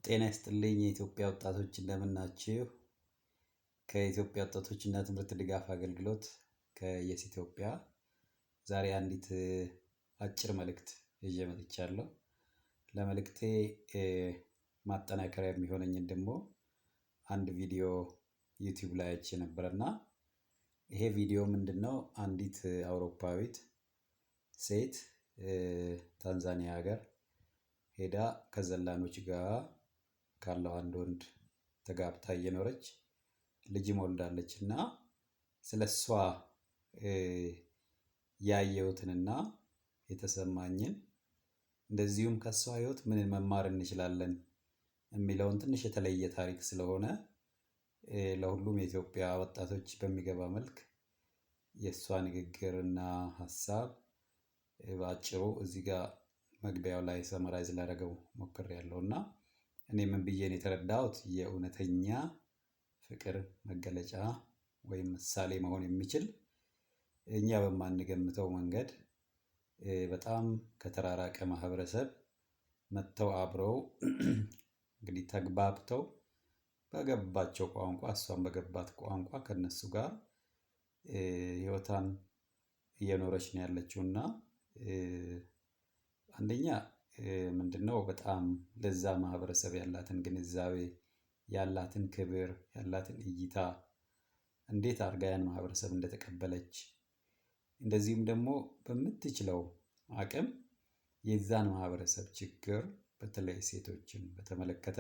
ጤና ይስጥልኝ የኢትዮጵያ ወጣቶች እንደምናችሁ። ከኢትዮጵያ ወጣቶችና ትምህርት ድጋፍ አገልግሎት ከየስ ኢትዮጵያ ዛሬ አንዲት አጭር መልእክት ይዤ መጥቻለሁ። ለመልእክቴ ማጠናከሪያ የሚሆነኝን ደግሞ አንድ ቪዲዮ ዩቲዩብ ላይ አይቼ ነበርና ይሄ ቪዲዮ ምንድነው? አንዲት አውሮፓዊት ሴት ታንዛኒያ ሀገር ሄዳ ከዘላኖች ጋር ካለው አንድ ወንድ ተጋብታ እየኖረች ልጅም ወልዳለች እና ስለሷ ያየሁትንና የተሰማኝን እንደዚሁም ከሷ ህይወት ምን መማር እንችላለን የሚለውን ትንሽ የተለየ ታሪክ ስለሆነ ለሁሉም የኢትዮጵያ ወጣቶች በሚገባ መልክ የሷ ንግግርና ሐሳብ ባጭሩ እዚህ ጋር መግቢያው ላይ ሰመራይዝ ላደርገው ሞክሬያለሁና እኔ ምን ብዬ ነው የተረዳሁት የእውነተኛ ፍቅር መገለጫ ወይም ምሳሌ መሆን የሚችል እኛ በማንገምተው መንገድ በጣም ከተራራቀ ማህበረሰብ መጥተው አብረው እንግዲህ ተግባብተው በገባቸው ቋንቋ እሷን በገባት ቋንቋ ከነሱ ጋር ህይወታን እየኖረች ነው ያለችውና አንደኛ ምንድነው በጣም ለዛ ማህበረሰብ ያላትን ግንዛቤ ያላትን ክብር ያላትን እይታ እንዴት አድርጋ ያን ማህበረሰብ እንደተቀበለች እንደዚህም ደግሞ በምትችለው አቅም የዛን ማህበረሰብ ችግር በተለይ ሴቶችን በተመለከተ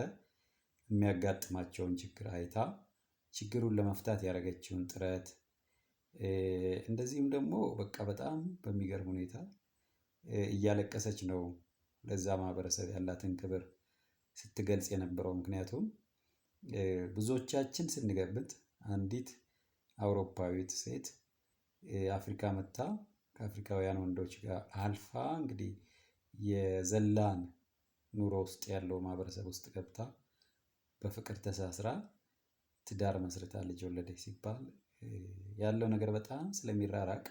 የሚያጋጥማቸውን ችግር አይታ ችግሩን ለመፍታት ያደረገችውን ጥረት እንደዚህም ደግሞ በቃ በጣም በሚገርም ሁኔታ እያለቀሰች ነው ለዛ ማህበረሰብ ያላትን ክብር ስትገልጽ የነበረው። ምክንያቱም ብዙዎቻችን ስንገምት አንዲት አውሮፓዊት ሴት አፍሪካ መጥታ ከአፍሪካውያን ወንዶች ጋር አልፋ እንግዲህ የዘላን ኑሮ ውስጥ ያለው ማህበረሰብ ውስጥ ገብታ በፍቅር ተሳስራ ትዳር መስርታ ልጅ ወለደች ሲባል ያለው ነገር በጣም ስለሚራራቅ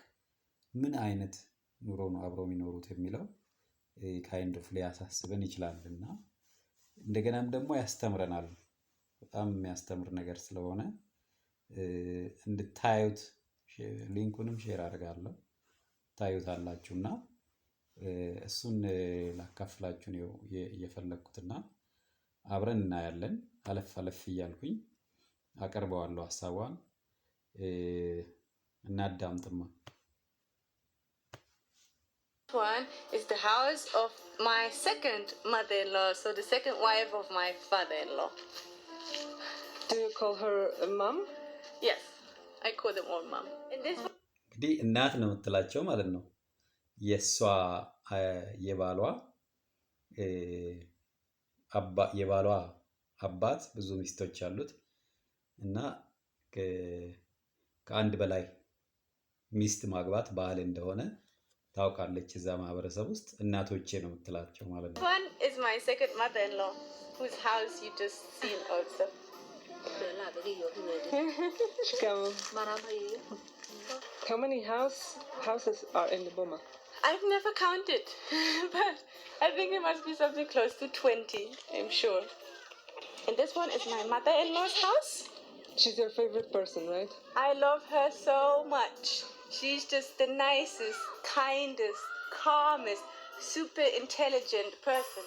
ምን አይነት ኑሮ ነው አብረው የሚኖሩት የሚለው ካይንድ ኦፍ ሊያሳስበን ይችላልና እንደገናም ደግሞ ያስተምረናል። በጣም የሚያስተምር ነገር ስለሆነ እንድታዩት ሊንኩንም ሼር አደርጋለሁ ታዩታላችሁና እሱን ላካፍላችሁ ነው እየፈለኩትና አብረን እናያለን። አለፍ እያልኩኝ አቀርበዋለሁ ሐሳቧን እናዳምጥማ። One is the house of my second mother-in-law, so the second wife of my father-in-law. Do you call her a mom? Yes, I call them all mom. And this እንግዲህ እናት ነው የምትላቸው ማለት ነው። የሷ የባሏ አባት ብዙ ሚስቶች አሉት እና ከአንድ በላይ ሚስት ማግባት ባህል እንደሆነ ታውቃለች እዛ ማህበረሰብ ውስጥ እናቶቼ ነው የምትላቸው ማለት ነው። one is my second mother-in-law, whose house you just seen also. How many houses are in the Boma? I've never counted, but I think it must be something close to 20, I'm sure. And this one is my mother-in-law's house. She's your favorite person, right? I love her so much. She's just the nicest, kindest, calmest, super intelligent person.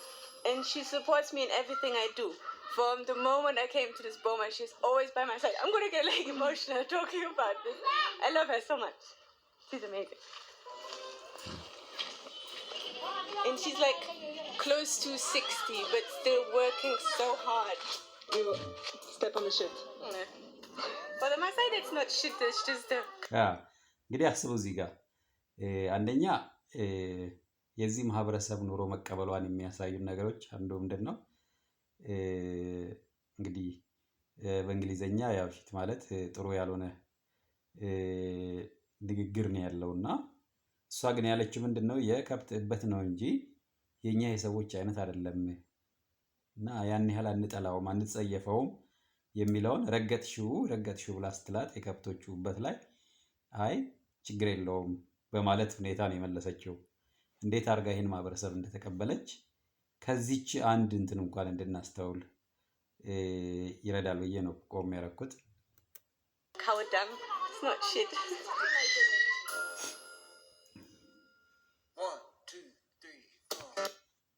And she supports me in everything I do. From the moment I came to this Boma, she's always by my side. I'm going to get like emotional talking about this. I love her so much. She's amazing. And she's like close to 60, but still working so hard. You step on the shit. Yeah. But on my side, it's not shit, it's just the... እንግዲህ አስቡ እዚህ ጋር አንደኛ የዚህ ማህበረሰብ ኑሮ መቀበሏን የሚያሳዩ ነገሮች አንዱ ምንድነው? እንግዲህ በእንግሊዘኛ ያው ሽት ማለት ጥሩ ያልሆነ ንግግር ነው ያለውና እሷ ግን ያለችው ምንድነው? የከብት እበት ነው እንጂ የኛ የሰዎች አይነት አይደለም እና ያን ያህል አንጠላውም አንጸየፈውም የሚለውን ረገጥሽው ብላ ስትላት የከብቶቹ እበት ላይ አይ ችግር የለውም በማለት ሁኔታ ነው የመለሰችው። እንዴት አድርጋ ይሄን ማህበረሰብ እንደተቀበለች ከዚች አንድ እንትን እንኳን እንድናስተውል ይረዳል ብዬ ነው ቆም ያረኩት። Cow dung. It's not shit. 1, 2, 3, 4.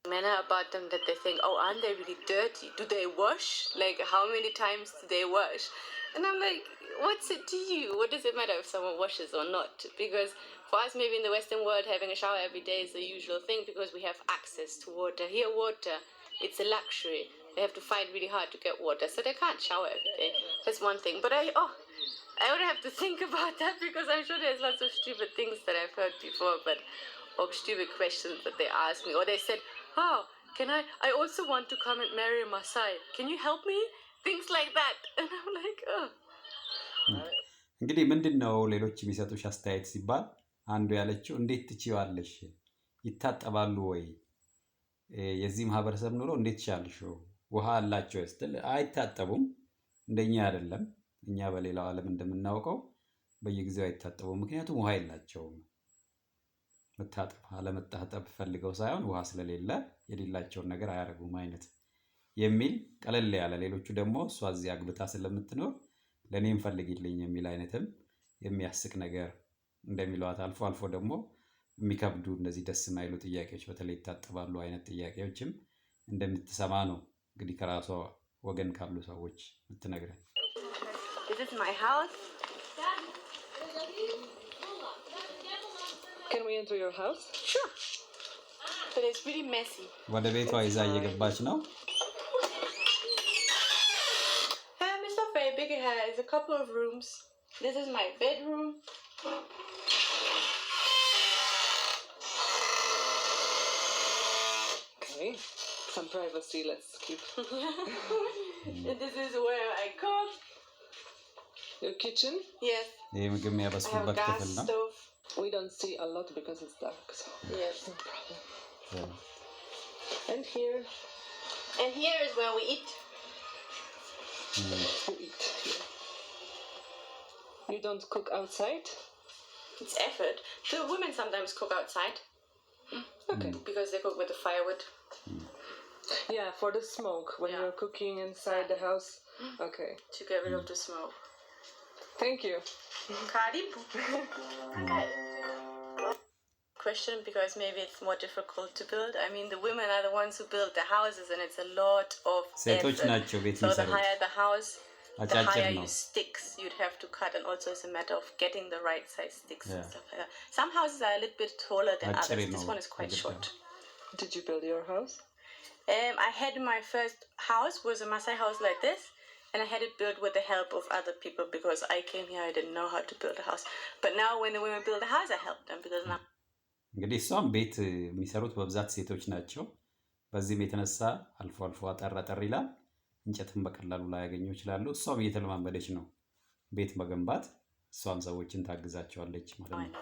Manner about them that they think, oh, aren't they really dirty? Do they wash? Like, how many times do they wash? And I'm like, what's it to you? What does it matter if someone washes or not? Because for us, maybe in the Western world, having a shower every day is the usual thing because we have access to water. Here, water, it's a luxury. They have to fight really hard to get water, so they can't shower every day. That's one thing. But I would have to think about that because I'm sure there's lots of stupid things that I've heard before, or stupid questions that they ask me. Or they said, oh, I also want to come and marry a Maasai. Can you help me? Things like that. And I'm like, oh. እንግዲህ ምንድነው ሌሎች የሚሰጡሽ አስተያየት ሲባል አንዱ ያለችው እንዴት ትችያለሽ? ይታጠባሉ ወይ? የዚህ ማህበረሰብ ኑሮ እንዴት ቻልሽው? ውሃ አላቸው ስትል አይታጠቡም። እንደኛ አይደለም። እኛ በሌላው ዓለም እንደምናውቀው በየጊዜው አይታጠቡም። ምክንያቱም ውሃ የላቸውም። መታጠብ አለመታጠብ ፈልገው ሳይሆን ውሃ ስለሌለ የሌላቸውን ነገር አያረጉም አይነት የሚል ቀለል ያለ፣ ሌሎቹ ደግሞ እሷ እዚህ አግብታ ስለምትኖር ለኔም ፈልግልኝ የሚል አይነትም የሚያስቅ ነገር እንደሚሏት፣ አልፎ አልፎ ደግሞ የሚከብዱ እንደዚህ ደስ የማይሉ ጥያቄዎች በተለይ ይታጠባሉ አይነት ጥያቄዎችም እንደምትሰማ ነው እንግዲህ ከራሷ ወገን ካሉ ሰዎች የምትነግረን። This is my house. Can we enter your house? Sure. But it's really messy. ወደ ቤቷ ይዛ እየገባች ነው። It's not very big. It has a couple of rooms. This is my bedroom. Okay. Some privacy, let's keep. And this is where I cook. Your kitchen? Yes. ይሄ ምግብ I have a የሚያበስሉበት gas ክፍል ነው። stove. We don't see a lot because it's dark, so Yes. no problem. And here And here is where we eat. we eat. Here. You don't cook outside? It's effort. The women sometimes cook outside. Okay. Because they cook with the firewood. Yeah, for the smoke when Yeah. you're cooking inside the house. Okay. To get rid of the smoke. Thank you. Karibu. Question, because maybe it's more difficult to build. I mean, the women are the ones who build the houses, and it's a lot of ሴቶች effort. ናቸው ቤት So the የሚሰሩት። higher the house, the አጫጭር higher ነው። you sticks you'd have to cut, and also it's a matter of getting the right size sticks and Yeah. stuff like that. Some houses are a little bit taller than አጭር others. This ነው one is quite ግድግዳው። short. Did you build your house? I had my first house was a Maasai house like this, and I had it built with the help of other people because I came here, I didn't know how to build a house. But now when the women build a house, I help them because now እንግዲህ እሷም ቤት የሚሰሩት በብዛት ሴቶች ናቸው። በዚህም የተነሳ አልፎ አልፎ አጠር ይላል። እንጨትን በቀላሉ ላይ ያገኙ ይችላሉ። እሷም እየተለማመደች ነው ቤት መገንባት። እሷም ሰዎችን ታግዛቸዋለች ማለት ነው።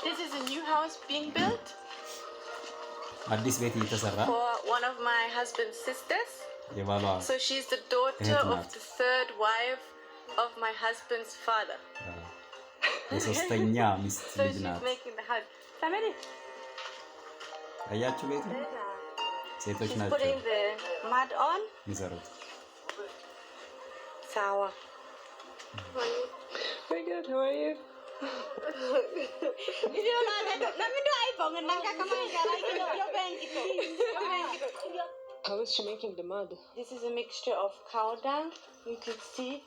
this is a new house being built አዲስ ቤት እየተሰራ for one of my husband's sisters. የባሏ So she's the daughter እህት of ናት። the third wife of my husband's father. የሶስተኛ ሚስት So ልጅ she's ናት። making the house. Family. አያችሁ ቤቱ ሴቶች She's ናቸው putting the mud on. የሚሰሩት። Sour. Very good. How are you? How is she making the mud? This is a mixture of cow dung. You can see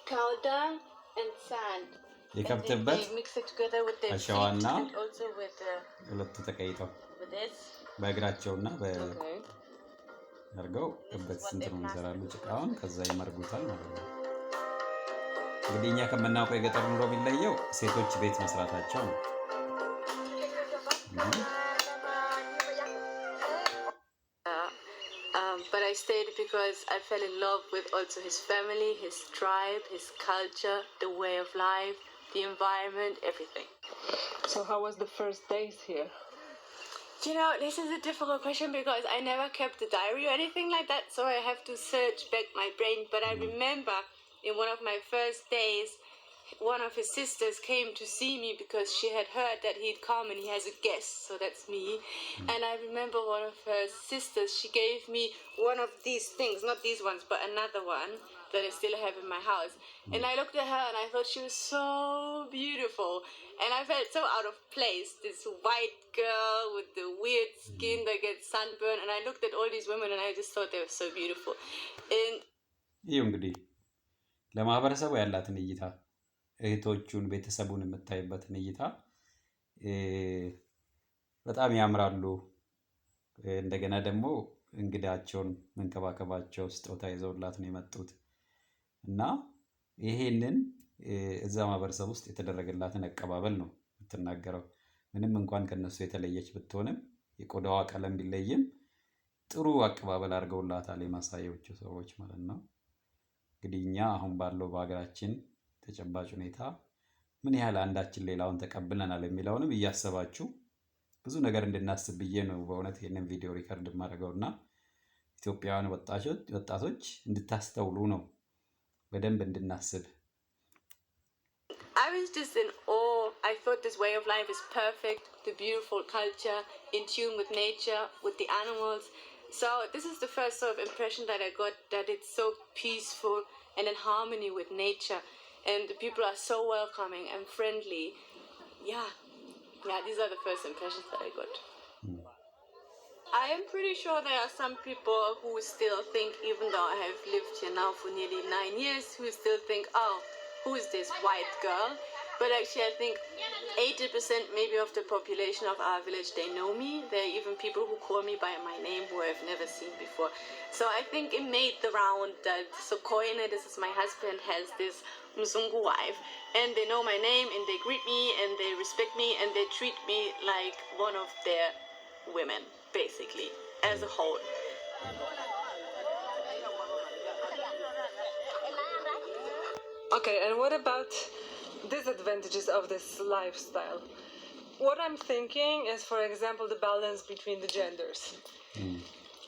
cow dung and sand. And then የከብትበት they mix it together with their feet አሸዋና and also with ሁለቱ ተቀይጠው this. በእግራቸውና Okay. በአድርገው እበት እንትኑን ይሰራሉ። ጭቃውን ከዛ ይመርጉታል ማለት ነው። እንግዲህ እኛ ከምናውቀው የገጠር ኑሮ ቢለየው ሴቶች ቤት መስራታቸው ነው። But I stayed because I fell in love with also his family, his tribe, his culture, the way of life, the environment, everything. So how was the first days here? You know, this is a difficult question because I never kept a diary or anything like that, so I have to search back my brain. But I remember in one of my first days, one of his sisters came to see me because she had heard that he'd come and he has a guest, so that's me. And I remember one of her sisters, she gave me one of these things, not these ones, but another one that I still have in my house. And I looked at her and I thought she was so beautiful. And I felt so out of place, this white girl with the weird skin that gets sunburned. And I looked at all these women and I just thought they were so beautiful. And ይሄው እንግዲህ ለማህበረሰቡ ያላትን እይታ እህቶቹን ቤተሰቡን የምታይበትን እይታ በጣም ያምራሉ። እንደገና ደግሞ እንግዳቸውን መንከባከባቸው ስጦታ ይዘውላት ነው የመጡት እና ይሄንን እዛ ማህበረሰብ ውስጥ የተደረገላትን አቀባበል ነው የምትናገረው። ምንም እንኳን ከነሱ የተለየች ብትሆንም የቆዳዋ ቀለም ቢለይም ጥሩ አቀባበል አድርገውላታል የማሳዮቹ ሰዎች ማለት ነው። እንግዲህ እኛ አሁን ባለው በአገራችን ተጨባጭ ሁኔታ ምን ያህል አንዳችን ሌላውን ተቀብለናል የሚለውንም እያሰባችሁ ብዙ ነገር እንድናስብ ብዬ ነው በእውነት ይሄንን ቪዲዮ ሪከርድ ማድረገውና ኢትዮጵያውያን ወጣቶች እንድታስተውሉ ነው በደንብ እንድናስብ። I was just in awe. I thought this way of life is perfect, the beautiful culture, in tune with nature, with the animals. So this is the first sort of impression that I got, that it's so peaceful and in harmony with nature. And the people are so welcoming and friendly. Yeah, these are the first impressions that I got. I am pretty sure there are some people who still think, even though I have lived here now for nearly 9 years, who still think, oh, who is this white girl? But actually I think 80% maybe of the population of our village, they know me. There are even people who call me by my name who I've never seen before. So I think it made the round that Sokoine, this is my husband, has this Mzungu wife. And they know my name and they greet me and they respect me and they treat me like one of their women, basically, as a whole. Okay, and what about disadvantages of this lifestyle? What I'm thinking is, for example, the balance between the genders.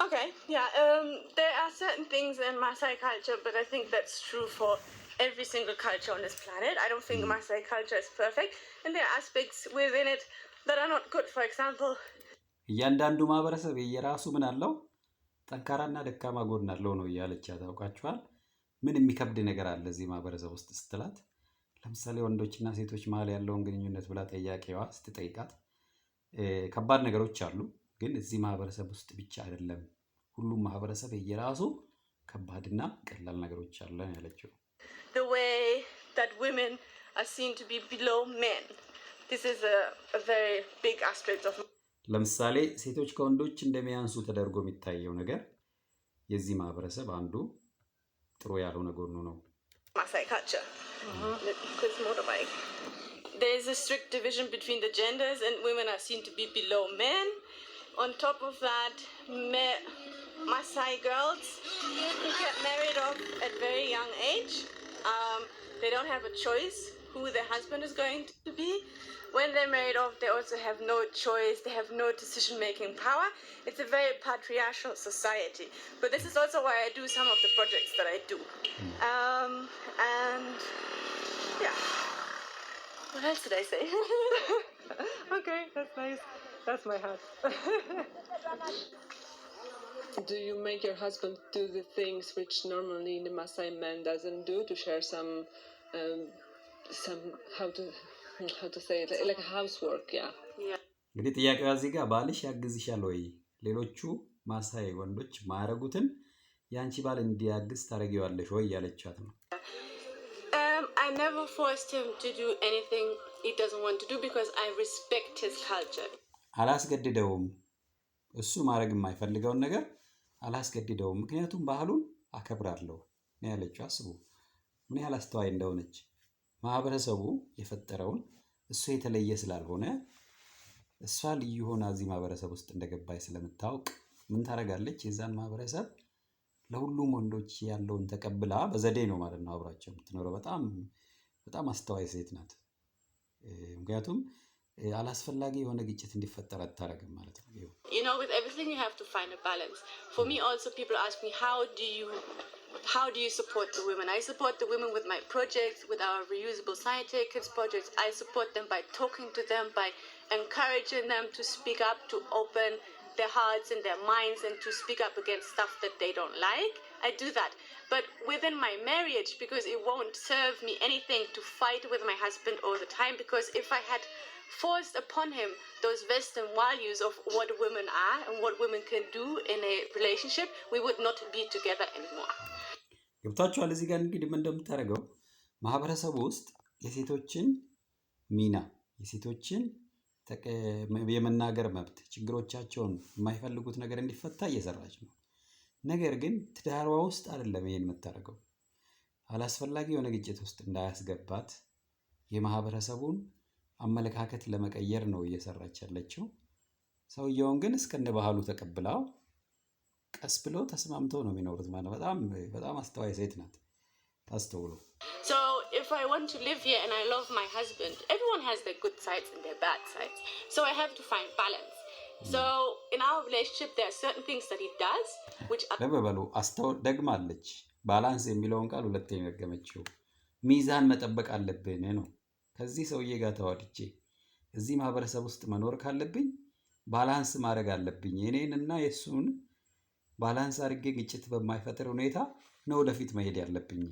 Okay, yeah, there are certain things in Maasai culture, but I think that's true for every single culture on this planet. I don't think Maasai culture is perfect, and there are aspects within it that are not good. For example, እያንዳንዱ ማህበረሰብ የራሱ ምን አለው ጠንካራና ደካማ ጎን አለው ነው እያለች ያታውቃችኋል። ምን የሚከብድ ነገር አለ እዚህ ማህበረሰብ ውስጥ ስትላት፣ ለምሳሌ ወንዶችና ሴቶች መሀል ያለውን ግንኙነት ብላ ጠያቂዋ ስትጠይቃት ከባድ ነገሮች አሉ፣ ግን እዚህ ማህበረሰብ ውስጥ ብቻ አይደለም፣ ሁሉም ማህበረሰብ የራሱ ከባድና ቀላል ነገሮች አለ ያለችው። the way that women are seen to be below men. This is a very big aspect of ለምሳሌ ሴቶች ከወንዶች እንደሚያንሱ ተደርጎ የሚታየው ነገር የዚህ ማህበረሰብ አንዱ ጥሩ ያልሆነ ጎኑ ነው። Maasai culture. Because motorbike. There is a strict division between the genders and women are seen to be below men. On top of that, Maasai girls get married off at very young age. They don't have a choice who their husband is going to be. When they're married off, they also have no choice. They have no decision-making power. It's a very patriarchal society. But this is also why I do some of the projects that I do. And yeah. What else did I say? Okay, that's nice. That's my hat. Do you make your husband do the things which normally the Maasai man doesn't do, to share some how to say it, like a housework? Yeah. እንግዲህ ጥያቄው እዚህ ጋር ባልሽ ያግዝሻል ወይ? ሌሎቹ ማሳይ ወንዶች ማረጉትን ያንቺ ባል እንዲያግዝ ታረጊዋለሽ ወይ ያለቻት ነው። I never forced him to do anything he doesn't want to do because I respect his culture. አላስገድደውም። እሱ ማረግ የማይፈልገውን ነገር አላስገድደውም፣ ምክንያቱም ባህሉን አከብራለሁ ነው ያለችው። አስቡ ምን ያህል አስተዋይ እንደሆነች። ማህበረሰቡ የፈጠረውን እሱ የተለየ ስላልሆነ እሷ ልዩ ሆና እዚህ ማህበረሰብ ውስጥ እንደገባይ ስለምታውቅ ምን ታረጋለች? የዛን ማህበረሰብ ለሁሉም ወንዶች ያለውን ተቀብላ በዘዴ ነው ማለት ነው አብራቸው የምትኖረው። በጣም አስተዋይ ሴት ናት። ምክንያቱም አላስፈላጊ የሆነ ግጭት እንዲፈጠር አታረግም ማለት ነው። You know, with everything you have to find a balance. For me also, people ask me, how do you how do you support the women? I support the women with my projects, with our reusable sanitary kits projects. I support them by talking to them, by encouraging them to speak up, to open their hearts and their minds and to speak up against stuff that they don't like. I do that. But within my marriage, because it won't serve me anything to fight with my husband all the time, because if I had forced upon him those Western values of what women are and what women can do in a relationship, we would not be together anymore. ገብታችኋል? እዚህ ጋር እንግዲህ ምን እንደምታደርገው ማህበረሰቡ ውስጥ የሴቶችን ሚና የሴቶችን የመናገር መብት ችግሮቻቸውን የማይፈልጉት ነገር እንዲፈታ እየሰራች ነው። ነገር ግን ትዳሯ ውስጥ አይደለም ይሄን የምታደርገው። አላስፈላጊ የሆነ ግጭት ውስጥ እንዳያስገባት የማህበረሰቡን አመለካከት ለመቀየር ነው እየሰራች ያለችው። ሰውየውን ግን እስከነ ባህሉ ተቀብላው ቀስ ብሎ ተስማምተው ነው የሚኖሩት ማለት በጣም አስተዋይ ሴት ናት። ታስተውሉ። So if I want to live here and I love my husband, everyone has their good sides and their bad sides. So I have to find balance. So in our relationship there are certain things that he does which ለበበሉ ደግማለች። ባላንስ የሚለውን ቃል ሁለተኛ ደገመችው። ሚዛን መጠበቅ አለብን ነው። ከዚህ ሰውዬ ጋር ተዋድጄ እዚህ ማህበረሰብ ውስጥ መኖር ካለብኝ ባላንስ ማድረግ አለብኝ። የኔንና የሱን ባላንስ አድርጌ ግጭት በማይፈጥር ሁኔታ ነው ወደፊት መሄድ ያለብኝ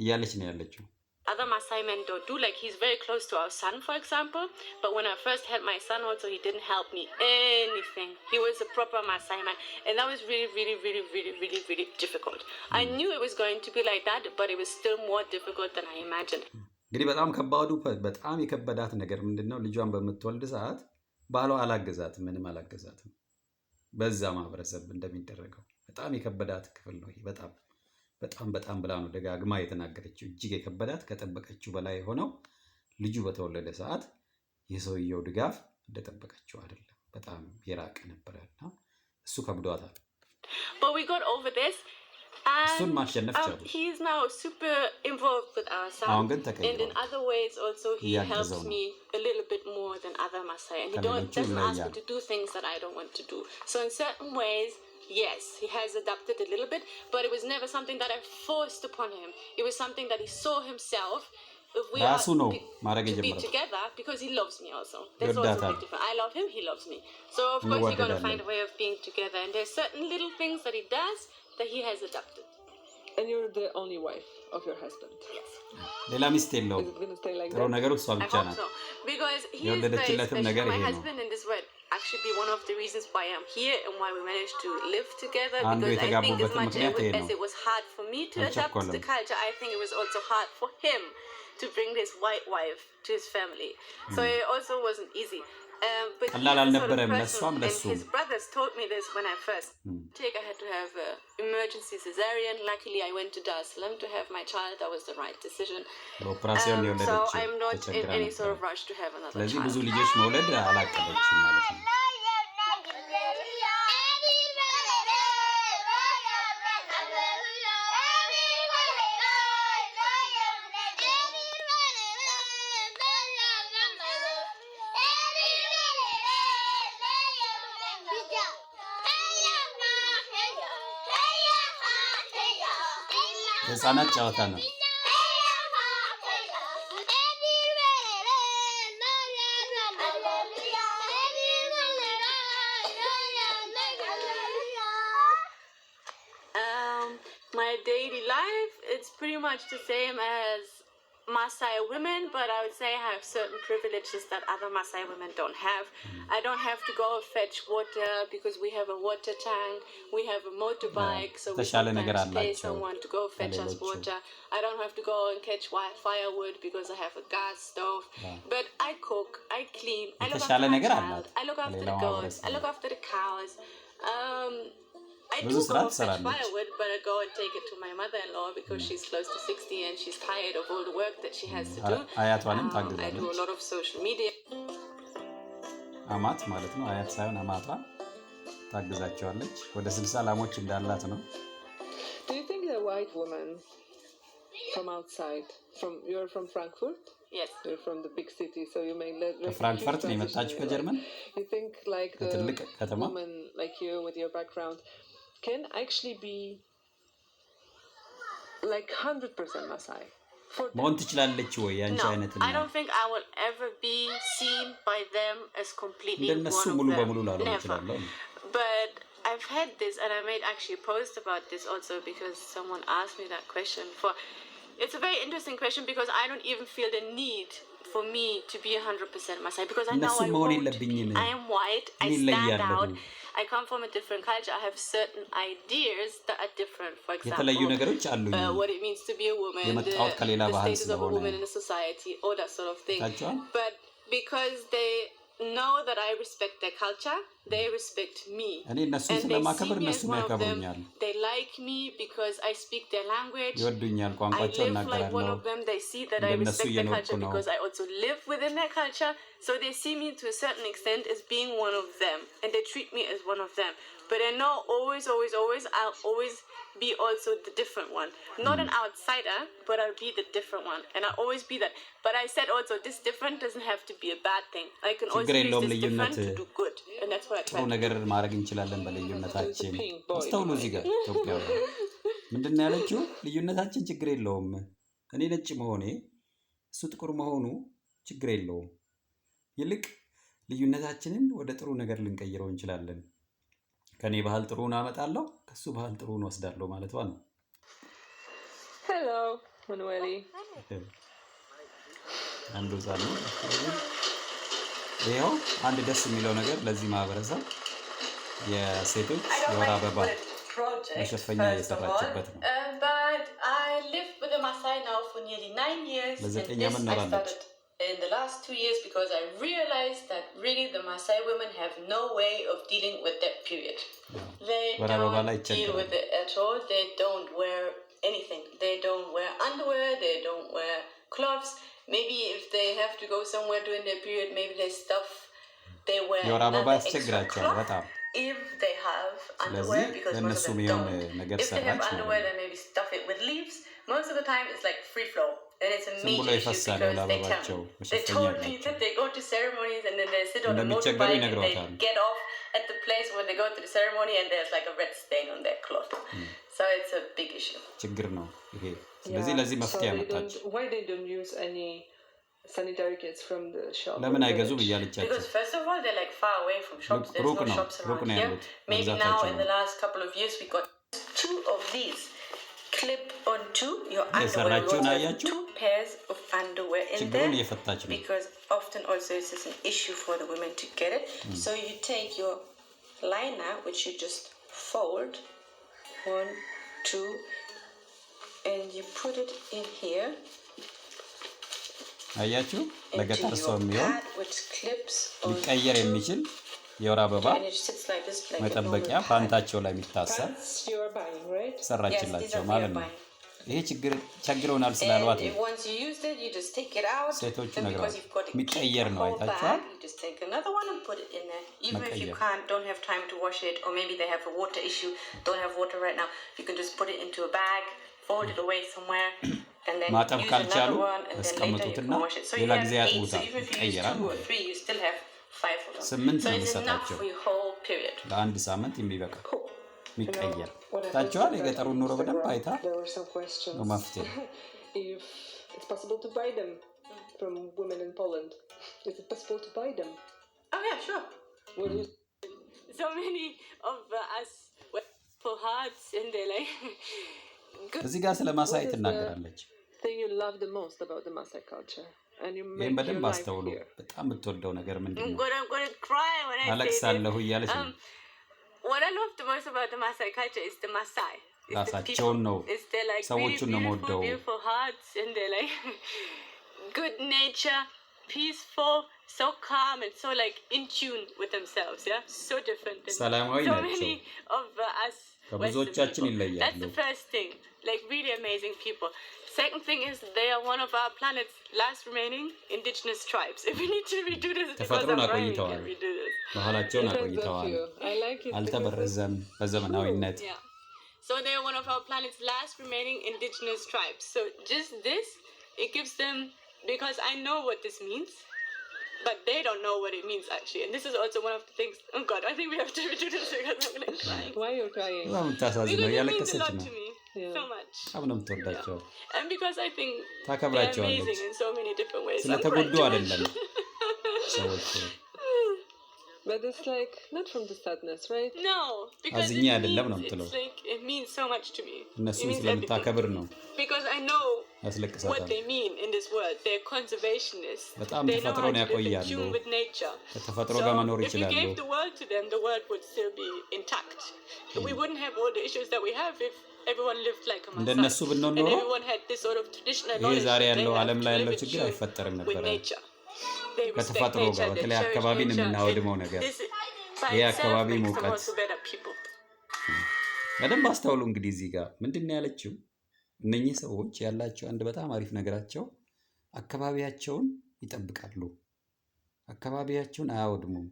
እያለች ነው ያለችው። Other Maasai men don't do, like he's very close to our son, for example, but when I first had my son also, he didn't help me anything. He was a proper Maasai man, and that was really difficult. I knew it was going to be like that, but it was still more difficult than I imagined. እንግዲህ በጣም የከበዳት ነገር ምንድነው? ልጇን በምትወልድ ሰዓት ባሏ አላገዛትም፣ ምንም አላገዛትም። በዛ ማህበረሰብ እንደሚደረገው በጣም የከበዳት ክፍል ነው ይሄ። በጣም ብላ ነው ደጋግማ የተናገረችው። እጅግ የከበዳት ከጠበቀችው በላይ ሆነው ልጁ በተወለደ ሰዓት የሰውየው ድጋፍ እንደጠበቀችው አይደለም፣ በጣም የራቀ ነበርና እሱ ከብዷታል። But we got over this. እሱን ማሸነፍ ቻሉ። He is now super involved with our son, and in other ways also he helps me a little bit more than other Maasai, and he doesn't ask me to do things that I don't want to do. So in certain ways, yes, he has adapted a little bit, but it was never something that I forced upon him. It was something that he saw himself. If we are to be together, because he loves me also. That's also a bit different. I love him, he loves me. So of course we're going to find a way of being together, and there's certain little things that he does that he has adapted. And you're the only wife of your husband? Yes. ሌላ ሚስት የለውም። ጥሩ ነገሩ እሷ ብቻ ናት። Because he is very special. My husband, and this would actually be one of the reasons why I'm here and why we managed to live together, because I think as much as it was hard for me to adapt to the culture, I think it was also hard for him to bring this white wife to his family. So it also wasn't easy. But he's the sort of person, and his brothers told me this when I first I had to have emergency cesarean. Luckily I went to Dar es Salaam to have my child. That was the right decision. So I'm not in any sort of rush to have another child. ስለዚህ ብዙ ልጆች መውለድ አላቀደችም ማለት ነው። የህፃናት ጨዋታ ነው። My daily life, it's pretty much the same as Maasai women, but I would say I have certain privileges that other Maasai women don't have. I don't have to go fetch water because we have a water tank. We have a motorbike, so we sometimes pay someone to go fetch us water. I don't have to go and catch firewood because I have a gas stove. But I cook, I clean, I look after my child, I look after the goats, I look after the cows. I do go fetch firewood, but I go and take it to my mother-in-law because she's close to 60 and she's tired of all the work that she has to do. I do a lot of social media. አማት ማለት ነው። አያት ሳይሆን አማቷ ታግዛቸዋለች። ወደ 60 ላሞች እንዳላት ነው። Do you think the white woman from outside, you're from Frankfurt? Yes. You're from the big city, so you may ከፍራንክፈርት ነው የመጣችው ከጀርመን። You think like the woman like you with your background can actually be like 100% Maasai. For them. መሆን ትችላለች ወይ ያንቺ No, አይነት I don't think I will ever be seen by them as completely እንደነሱ one of ሙሉ them. በሙሉ ላልሆን Never. እችላለሁ። But I've had this, and I made actually a post about this also because someone asked me that question. It's a very interesting question because I don't even feel the need for me to be 100% Maasai because I know እነሱ I መሆን won't. የለብኝም። I am white. I እኔ stand እለያለሁ። out. I come from a different culture. I have certain ideas that are different. For የተለዩ example, ነገሮች አሉኝ። what it means to be a woman, the የመጣሁት ከሌላ ባህል status of a ስለሆነ woman in a society, all that sort of thing. ታውቂዋል? But because they know that I respect their culture, they respect me. እኔ እነሱን And they see ስለማከብር me as እነሱም one of them. ያከብሩኛል፣ They like me because I speak their language. ይወዱኛል፣ I ቋንቋቸው live like one እናገራለሁ። of them. They see that I እንደነሱ respect their እየኖርኩ culture ነው። because I also live within their culture. So they see me to a certain extent as being one of them, and they treat me as one of them. But I know always, I'll always be also the different one. Not an outsider, but I'll be the different one. And I'll always be that. But I said also, this different doesn't have to be a bad thing. I can also ችግር use የለውም this different ልዩነት to do good. And that's what I ጥሩ try to ነገር do. ማድረግ እንችላለን በልዩነታችን። አስተውሉ እዚህ ጋር ኢትዮጵያዊ ምንድን ነው ያለችው? ልዩነታችን ችግር የለውም። እኔ ነጭ መሆኔ እሱ ጥቁር መሆኑ ችግር የለውም። ይልቅ ልዩነታችንን ወደ ጥሩ ነገር ልንቀይረው እንችላለን። ከኔ ባህል ጥሩን አመጣለሁ፣ ከሱ ባህል ጥሩን ወስዳለሁ ማለቷ ነው። Hello, Manueli. አንዱ ዛሬ ይኸው አንድ ደስ የሚለው ነገር ለዚህ ማህበረሰብ የሴቶች የወር አበባ መሸፈኛ እየሰራችበት ነው። But I live with a Maasai now for nearly 9 years. ለዘጠኝ And ዓመት this I ኖራለች። started in the last 2 years because I realized that really the Maasai women have no way of dealing with that period. They ወር አበባ ላይ don't deal ይቸገራል። with it at all. They don't wear anything. They don't wear underwear. They don't wear clothes. Maybe if they have to go somewhere during their period, maybe they stuff. They wear የወር አበባ another extra ያስቸግራቸዋል cloth በጣም። if they have ስለዚህ underwear because most ለእነሱ of them የሚሆን don't. ነገር If they have ሰራች underwear, ማለት ነው። then maybe stuff it with leaves. Most of the time, it's like free flow, and it's a ዝም ብሎ major issue ይፈሳል because የወር they tell አበባቸው me. They መሸፈኛ told me አላቸው። that they go to ceremonies and then they sit on a እንደሚቸገሩ motorbike and they ይነግሯታል። get off at the place when they go to the ceremony and there's like a red stain on their cloth. So it's a big issue. ችግር ነው ይሄ። ስለዚህ ለዚህ መፍትሄ ያመጣች Why they don't use any sanitary kits from the shop? ለምን or አይገዙም village? እያለቻቸው Because first of all, they're like far away from shops. There's ሩቅ no ነው shops ሩቅ around ነው here. ያሉት Maybe now መግዛታቸው in ነው። the last couple of years we got 2 of these clip onto your underwear. የሰራችውን We also have አያችሁ? 2 pairs of underwear in ችግሩን there እየፈታች ነው። because often also it's just an issue for the women to get it. So you take your liner, which you just fold 1, 2, and you put it in here አያችሁ? into ለገጠር ሰው your የሚሆን pad, which clips ሊቀየር onto. የሚችል የወር አበባ And it sits like this, like a መጠበቂያ normal pad. ፓንታቸው ላይ የሚታሰር Pants you are buying, right? Yes, these ሰራችላቸው are we ማለት are ነው። buying. ይሄ ችግር ቸግሮናል ስላልዋት And ነው። if once you used it, you just take it out. ሴቶቹ And ነግረዋል። because you've got to keep የሚቀየር the ነው whole አይታችኋል? bag, you just take another one and put it in there. Even if you መቀየር። don't have time to wash it, or maybe they have a water issue, don't have water right now, you can just put it into a bag, fold it away somewhere, and then ማጠብ use ካልቻሉ another one, and then later you ያስቀምጡትና can wash it. So you ሌላ have ጊዜ 8, ያጥቡታል። so even if you use ይቀየራል 2 or ማለት ነው። 3, you still have 5 of them. 8 So ነው it's enough የሚሰጣቸው for your whole period. ለአንድ ሳምንት የሚበቃ Cool. የሚቀየር። When I ታችኋል? posted that የገጠሩን on ኑሮ በደንብ Instagram, አይታ there were some questions ነው መፍትሄ። if it's possible to buy them from women in Poland. Is it possible to buy them? Oh yeah, sure. What do you So many of us went for hearts and they're like good. እዚህ ጋር ስለ ማሳይ What is ትናገራለች። thing you love the most about the Maasai culture? And you ይህም make your በደንብ life አስተውሉ። here. በጣም የምትወደው ነገር ምንድን I'm ነው? gonna cry when I say this. አለቅሳለሁ እያለች ነው። What I love the most about the Maasai culture is the Maasai. It's the ራሳቸውን people. ነው It's their like really ሰዎቹን ነው beautiful, የምወደው። beautiful hearts and they're like good nature, peaceful, so calm and so like in tune with themselves. Yeah, so different. Than ሰላማዊ so ናቸው። many of us. ከብዙዎቻችን Western people. That's ይለያሉ። the first thing. Like really amazing people. Second thing is they are one of our planet's last remaining indigenous tribes. If we need to redo this because ተፈጥሮን I'm right, we አቆይተዋል። can redo this. ባህላቸውን Depends of አቆይተዋል። you. I like it because አልተበረዘም በዘመናዊነት። Yeah. So they're one of our planet's last remaining indigenous tribes. So just this, it gives them, because I know what this means, but they don't know what it means actually. And this is also one of the things, oh God, I think we have to redo this because I'm going to cry. why you're crying? በጣም የምታሳዝነው Because it means a እያለቀሰች lot ነው። to me. Yeah. So much. በጣም ነው የምትወዳቸው And because I think they're ታከብራቸዋለች amazing in so many different ways. I'm ስለተጎዱ crying too አይደለም much. ሰዎች But it's like not from the sadness, right? No, because አዝኜ አይደለም ነው it's የምትለው like it means so much to me. It እነሱን means everything. ስለምታከብር ነው Because I know what ያስለቅሳታል they mean in this world. They're conservationists. በጣም They know how ተፈጥሮን to live in ያቆያሉ tune with nature. ከተፈጥሮ ጋር So መኖር if you ይችላሉ gave the world to them, the world would still be intact. We wouldn't have all the issues that we have if everyone lived like a Maasai. እንደነሱ ብንሆን And ኖሮ everyone had this sort of traditional ይሄ knowledge ዛሬ that they ያለው have ዓለም to ላይ live ያለው in ችግር tune አይፈጠርም with ነበረ nature. They respect ከተፈጥሮ ጋር nature, they በተለይ cherish አካባቢን nature. የምናወድመው ነገር This by ይሄ itself አካባቢ makes them ሙቀት also better people. በደንብ አስተውሉ እንግዲህ እዚህ ጋር ምንድነው ያለችው እነኚህ ሰዎች ያላቸው አንድ በጣም አሪፍ ነገራቸው አካባቢያቸውን ይጠብቃሉ አካባቢያቸውን አያወድሙም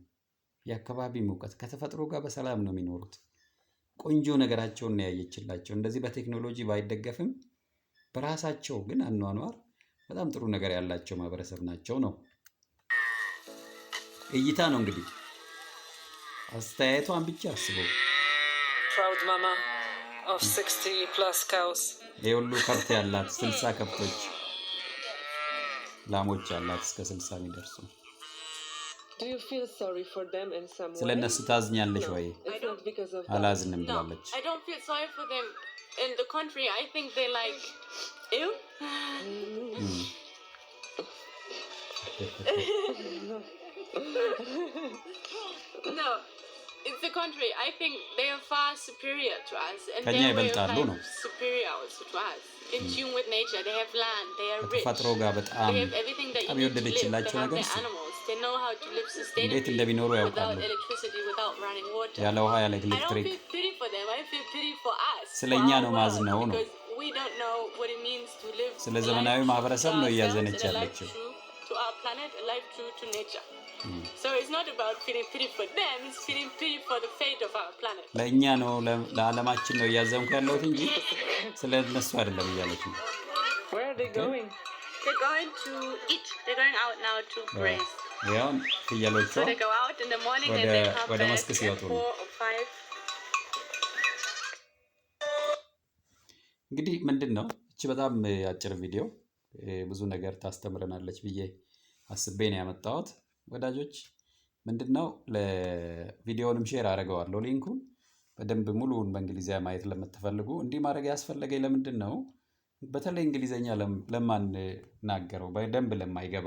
የአካባቢ ሙቀት ከተፈጥሮ ጋር በሰላም ነው የሚኖሩት ቆንጆ ነገራቸውን ነው ያየችላቸው እንደዚህ በቴክኖሎጂ ባይደገፍም በራሳቸው ግን አኗኗር በጣም ጥሩ ነገር ያላቸው ማህበረሰብ ናቸው ነው እይታ ነው እንግዲህ አስተያየቷን ብቻ አስበው Proud mama of 60 plus cows. የሁሉ ከብት ያላት 60 ከብቶች ላሞች ያላት እስከ 60 የሚደርሱ Do you feel sorry for them in some way? ስለነሱ ታዝኛለሽ ወይ It's not because of that. አላዝንም No, ብላለች I don't feel sorry for them. In the country, I think they like, ew. No, it's the country. I think they are far superior to us, and ከኛ their way of ይበልጣሉ life ነው is superior also to us. In tune with nature, they have land, they are rich, ከተፈጥሮ ጋር በጣም they have everything that you በጣም need to live. They የወደደችላቸው have ነገር their እሱ animals. They know how to live እንዴት sustainably እንደሚኖሩ without ያውቃሉ electricity, without running water. ያለ ውሃ ያለ I don't ኤሌክትሪክ feel pity for them. I feel pity for us. For ስለኛ our ነው world, ማዝነው ነው because we don't know what it means to live ስለ a ዘመናዊ life ማህበረሰብ true to ነው ourselves እያዘነች and a life ያለችው true to our planet, a life true to nature. So it's not about feeling pity for them, it's feeling pity for the fate of our planet. ለእኛ ነው ለዓለማችን ነው እያዘንኩ ያለሁት እንጂ ስለ እነሱ አይደለም እያለች ነው Where are they going? They're going to eat. They're going out now to graze. ያው ፍየሎቿ So they go out in the morning and they come ወደ back መስክ at ሲወጡ ነው 4 or 5. እንግዲህ ምንድነው እቺ በጣም አጭር ቪዲዮ ብዙ ነገር ታስተምረናለች ብዬ አስቤ ነው ያመጣሁት ወዳጆች ምንድነው ለቪዲዮንም ሼር አደርገዋለሁ ሊንኩን በደንብ ሙሉውን በእንግሊዘኛ ማየት ለምትፈልጉ እንዲህ ማድረግ ያስፈልገኝ ለምንድነው በተለይ እንግሊዘኛ ለማን ናገረው በደንብ ለማይገባ